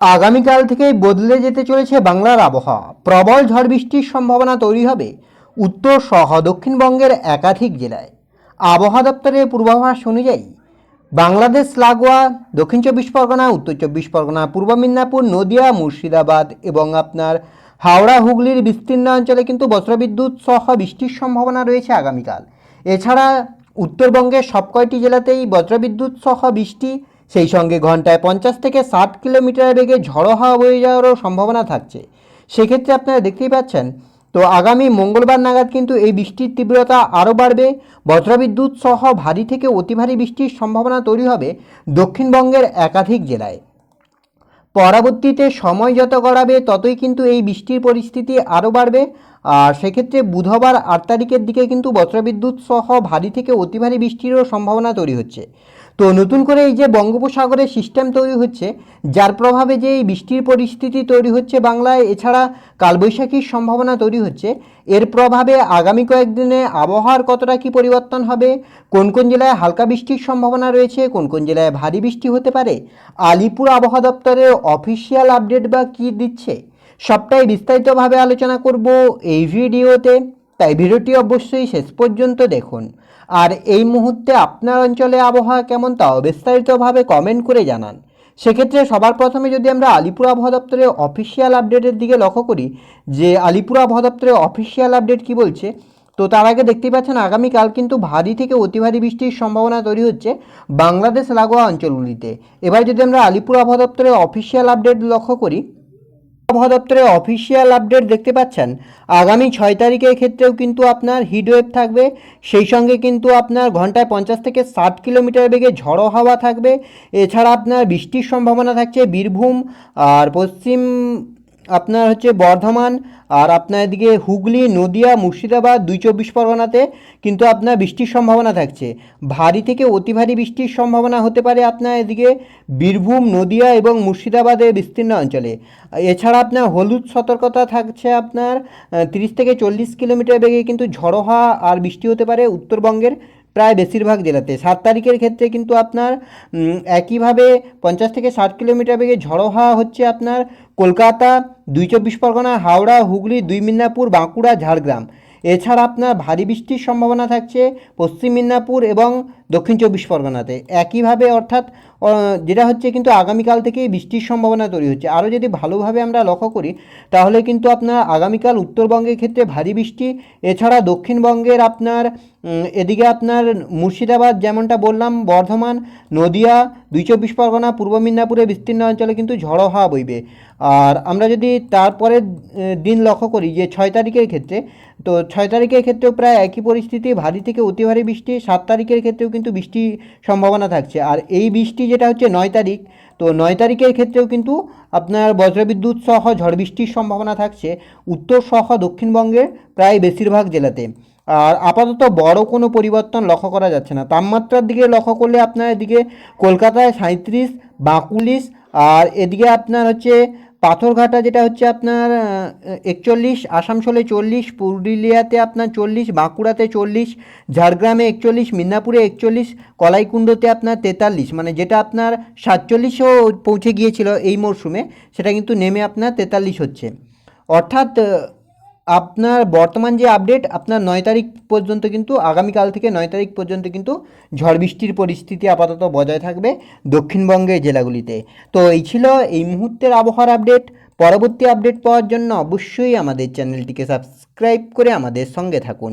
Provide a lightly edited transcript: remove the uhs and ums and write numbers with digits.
আগামীকাল থেকেই বদলে যেতে চলেছে বাংলার আবহাওয়া। প্রবল ঝড় বৃষ্টির সম্ভাবনা তৈরি হবে উত্তর সহ দক্ষিণবঙ্গের একাধিক জেলায়। আবহাওয়া দপ্তরের পূর্বাভাস অনুযায়ী বাংলাদেশ লাগোয়া দক্ষিণ চব্বিশ পরগনা, উত্তর চব্বিশ পরগনা, পূর্ব মেদিনীপুর, নদিয়া, মুর্শিদাবাদ এবং আপনার হাওড়া হুগলির বিস্তীর্ণ অঞ্চলে কিন্তু বজ্রবিদ্যুৎ সহ বৃষ্টির সম্ভাবনা রয়েছে আগামীকাল। এছাড়া উত্তরবঙ্গের সব কয়টি জেলাতেই বজ্রবিদ্যুৎ সহ বৃষ্টি, সেই সঙ্গে ঘন্টায় 50 থেকে 60 কিলোমিটার বেগে ঝড়ো হাওয়া বয়ে যাওয়ারও সম্ভাবনা থাকছে। সেক্ষেত্রে আপনারা দেখতেই পাচ্ছেন, তো আগামী মঙ্গলবার নাগাদ কিন্তু এই বৃষ্টির তীব্রতা আরও বাড়বে। বজ্রবিদ্যুৎ সহ ভারী থেকে অতি ভারী বৃষ্টির সম্ভাবনা তৈরি হবে দক্ষিণবঙ্গের একাধিক জেলায়। পরবর্তীতে সময় যত গড়াবে ততই কিন্তু এই বৃষ্টির পরিস্থিতি আরও বাড়বে। আর সেক্ষেত্রে বুধবার 8 তারিখের দিকে কিন্তু বজ্রবিদ্যুৎ সহ ভারী থেকে অতি ভারী বৃষ্টিরও সম্ভাবনা তৈরি হচ্ছে। তো নতুন করে এই যে বঙ্গোপসাগরে সিস্টেম তৈরি হচ্ছে, যার প্রভাবে যে এই বৃষ্টির পরিস্থিতি তৈরি হচ্ছে বাংলায়, এছাড়া কালবৈশাখীর সম্ভাবনা তৈরি হচ্ছে, এর প্রভাবে আগামী কয়েকদিনে আবহাওয়ার কতটা কী পরিবর্তন হবে, কোন কোন জেলায় হালকা বৃষ্টির সম্ভাবনা রয়েছে, কোন কোন জেলায় ভারী বৃষ্টি হতে পারে, আলিপুর আবহাওয়া দপ্তরের অফিসিয়াল আপডেট বা কী দিচ্ছে, সবটাই বিস্তারিতভাবে আলোচনা করব এই ভিডিওতে। তাই ভিডিওটি অবশ্যই শেষ পর্যন্ত দেখুন। আর এই মুহূর্তে আপনার অঞ্চলে আবহাওয়া কেমন তাও বিস্তারিতভাবে কমেন্ট করে জানান। সেক্ষেত্রে সবার প্রথমে যদি আমরা আলিপুর আবহাওয়া দপ্তরের অফিসিয়াল আপডেটের দিকে লক্ষ্য করি, যে আলিপুর আবহাওয়া দপ্তরের অফিসিয়াল আপডেট কী বলছে, তো তার আগে দেখতেই পাচ্ছেন আগামীকাল কিন্তু ভারী থেকে অতি ভারী বৃষ্টির সম্ভাবনা তৈরি হচ্ছে বাংলাদেশ লাগোয়া অঞ্চলগুলিতে। এবার যদি আমরা আলিপুর আবহাওয়া দপ্তরের অফিসিয়াল আপডেট লক্ষ্য করি, আবহাওয়া দপ্তরের অফিসিয়াল আপডেট দেখতে পাচ্ছেন আগামী 6 তারিখের ক্ষেত্রেও কিন্তু আপনার হিটওয়েভ থাকবে। সেই সঙ্গে কিন্তু আপনার ঘন্টায় 50 থেকে 60 কিলোমিটার বেগে ঝড়ো হাওয়া থাকবে। এছাড়া আপনার বৃষ্টির সম্ভাবনা থাকছে বীরভূম আর পশ্চিম আপনার হচ্ছে বর্ধমান, আর আপনার এদিকে হুগলি, নদিয়া, মুর্শিদাবাদ, 2 চব্বিশ পরগনাতে কিন্তু আপনার বৃষ্টির সম্ভাবনা থাকছে। ভারী থেকে অতি ভারী বৃষ্টির সম্ভাবনা হতে পারে আপনার এদিকে বীরভূম, নদিয়া এবং মুর্শিদাবাদের বিস্তীর্ণ অঞ্চলে। এছাড়া আপনার হলুদ সতর্কতা থাকছে আপনার 30 থেকে 40 কিলোমিটার বেগে কিন্তু ঝড়ো হাওয়া আর বৃষ্টি হতে পারে উত্তরবঙ্গের প্রায় বেশিরভাগ জেলাতে। 7 তারিখের ক্ষেত্রে কিন্তু আপনার একইভাবে 50 থেকে 60 কিলোমিটার বেগে ঝড়ো হাওয়া হচ্ছে আপনার কলকাতা, 2 চব্বিশ পরগনা, হাওড়া, হুগলি, 2 মেদিনীপুর, বাঁকুড়া, ঝাড়গ্রাম। এছাড়া আপনার ভারী বৃষ্টির সম্ভাবনা থাকছে পশ্চিম মেদিনীপুর এবং দক্ষিণ 24 পরগনাতে। একইভাবে অর্থাৎ যেটা হচ্ছে কিন্তু আগামীকাল থেকেই বৃষ্টির সম্ভাবনা তৈরি হচ্ছে। আরও যদি ভালোভাবে আমরা লক্ষ্য করি তাহলে কিন্তু আপনার আগামীকাল উত্তরবঙ্গের ক্ষেত্রে ভারী বৃষ্টি, এছাড়া দক্ষিণবঙ্গের আপনার এদিকে আপনার মুর্শিদাবাদ যেমনটা বললাম, বর্ধমান, নদিয়া, 2 চব্বিশ পরগনা, পূর্ব মেদিনীপুরের বিস্তীর্ণ অঞ্চলে কিন্তু ঝড়ো হাওয়া বইবে। আর আমরা যদি তারপরের দিন লক্ষ্য করি যে 6 তারিখের ক্ষেত্রে, তো 6 তারিখের ক্ষেত্রেও প্রায় একই পরিস্থিতি, ভারী থেকে অতি ভারী বৃষ্টি। 7 তারিখের ক্ষেত্রেও কিন্তু বৃষ্টির সম্ভাবনা থাকছে। আর এই বৃষ্টি যেটা হচ্ছে 9 তারিখ, তো 9 তারিখের ক্ষেত্রেও কিন্তু আপনার বজ্রবিদ্যুৎ সহ ঝড় বৃষ্টির সম্ভাবনা থাকছে উত্তর সহ দক্ষিণবঙ্গের প্রায় বেশিরভাগ জেলাতে। আর আপাতত বড় কোনো পরিবর্তন লক্ষ্য করা যাচ্ছে না। তাপমাত্রার দিকে লক্ষ্য করলে আপনার এদিকে কলকাতায় 37, বাঁকুড়া, আর এদিকে আপনার হচ্ছে পাথরঘাটা যেটা হচ্ছে আপনার 41, আসানসোলে 40, পুরুলিয়াতে আপনার 40, বাঁকুড়াতে 40, ঝাড়গ্রামে 41, মিদনাপুরে 41, কলাইকুণ্ডতে আপনার 43, মানে যেটা আপনার 47ও পৌঁছে গিয়েছিল এই মরশুমে, সেটা কিন্তু নেমে আপনার 43 হচ্ছে। অর্থাৎ আপনার বর্তমান যে আপডেট, আপনার 9 তারিখ পর্যন্ত কিন্তু, আগামীকাল থেকে 9 তারিখ পর্যন্ত কিন্তু ঝড় বৃষ্টির পরিস্থিতি আপাতত বজায় থাকবে দক্ষিণবঙ্গের জেলাগুলিতে। তো এই ছিল এই মুহূর্তের আবহাওয়ার আপডেট। পরবর্তী আপডেট পাওয়ার জন্য অবশ্যই আমাদের চ্যানেলটিকে সাবস্ক্রাইব করে আমাদের সঙ্গে থাকুন।